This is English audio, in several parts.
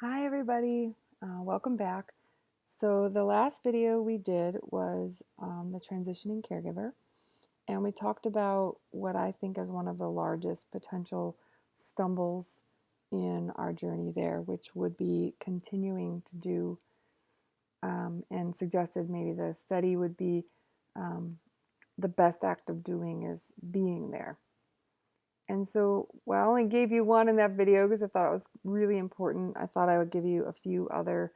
Hi everybody, welcome back. So the last video we did was the transitioning caregiver, and we talked about what I think is one of the largest potential stumbles in our journey there, which would be continuing to do, and suggested maybe the study would be the best act of doing is being there. And so, well, I only gave you one in that video because I thought it was really important. I thought I would give you a few other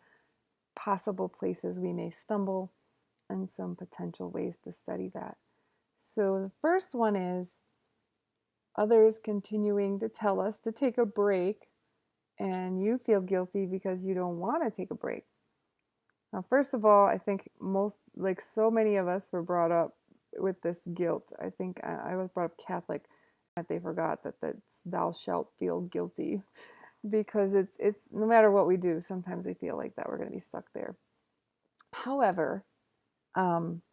possible places we may stumble and some potential ways to study that. So the first one is others continuing to tell us to take a break and you feel guilty because you don't want to take a break. Now, first of all, I think so many of us were brought up with this guilt. I think I was brought up Catholic, that they forgot that that's thou shalt feel guilty, because it's no matter what we do, sometimes we feel like that we're going to be stuck there. However, um,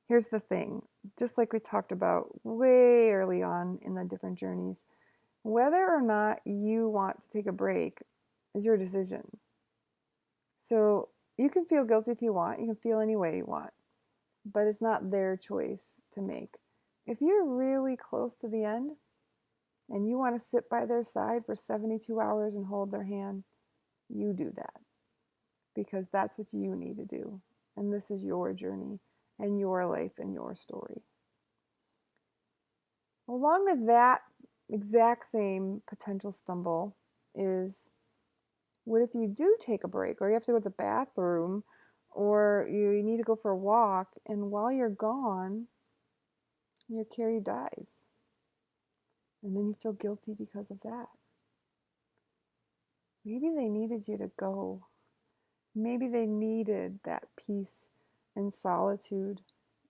here's the thing, just like we talked about way early on in the different journeys, whether or not you want to take a break is your decision. So you can feel guilty if you want, you can feel any way you want, but it's not their choice to make. If you're really close to the end and you want to sit by their side for 72 hours and hold their hand, you do that, because that's what you need to do. And this is your journey and your life and your story. Along with that exact same potential stumble is, what if you do take a break, or you have to go to the bathroom, or you need to go for a walk, and while you're gone, your carry dies. And then you feel guilty because of that. Maybe they needed you to go. Maybe they needed that peace and solitude.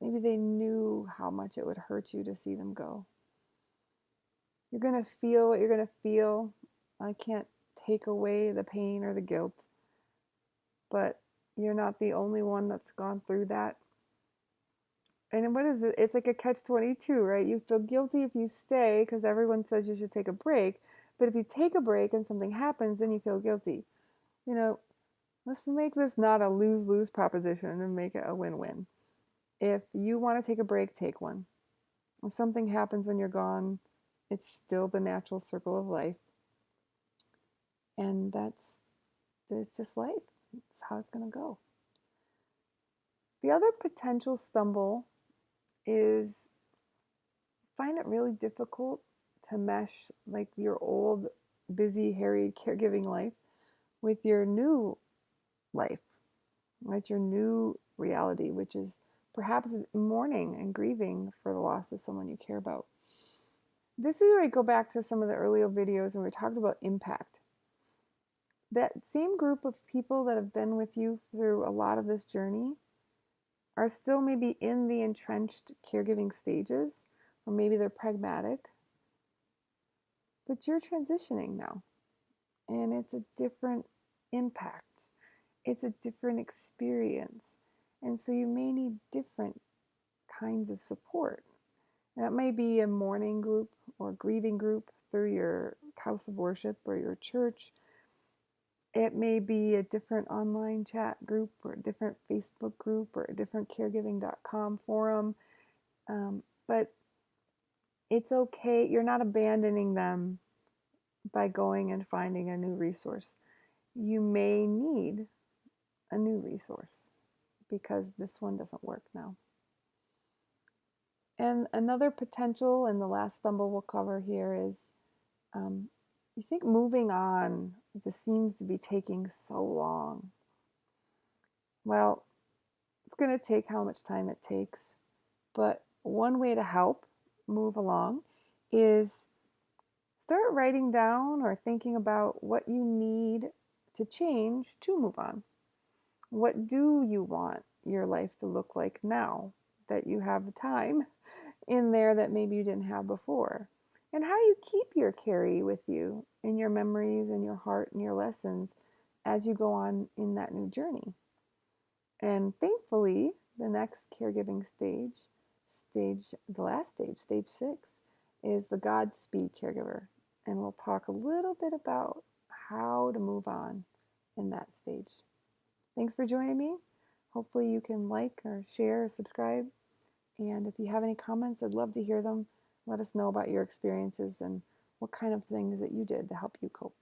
Maybe they knew how much it would hurt you to see them go. You're going to feel what you're going to feel. I can't take away the pain or the guilt, but you're not the only one that's gone through that. And what is it? It's like a catch-22, right? You feel guilty if you stay because everyone says you should take a break. But if you take a break and something happens, then you feel guilty. You know, let's make this not a lose-lose proposition and make it a win-win. If you want to take a break, take one. If something happens when you're gone, it's still the natural circle of life. And it's just life. It's how it's going to go. The other potential stumble is, find it really difficult to mesh like your old, busy, harried caregiving life with your new life, right? Your new reality, which is perhaps mourning and grieving for the loss of someone you care about. This is where I go back to some of the earlier videos when we talked about impact. That same group of people that have been with you through a lot of this journey are still maybe in the entrenched caregiving stages, or maybe they're pragmatic, but you're transitioning now, and it's a different impact. It's a different experience, and so you may need different kinds of support. That may be a mourning group or grieving group through your house of worship or your church. It may be a different online chat group or a different Facebook group or a different caregiving.com forum. But it's okay. You're not abandoning them by going and finding a new resource. You may need a new resource because this one doesn't work now. And another potential, and the last stumble we'll cover here, is you think moving on just seems to be taking so long. Well, it's going to take how much time it takes, but one way to help move along is start writing down or thinking about what you need to change to move on. What do you want your life to look like now that you have the time in there that maybe you didn't have before? And how do you keep your carry with you in your memories and your heart and your lessons as you go on in that new journey? And thankfully, the next caregiving stage, the last stage, stage 6, is the Godspeed caregiver. And we'll talk a little bit about how to move on in that stage. Thanks for joining me. Hopefully you can like or share or subscribe. And if you have any comments, I'd love to hear them. Let us know about your experiences and what kind of things that you did to help you cope.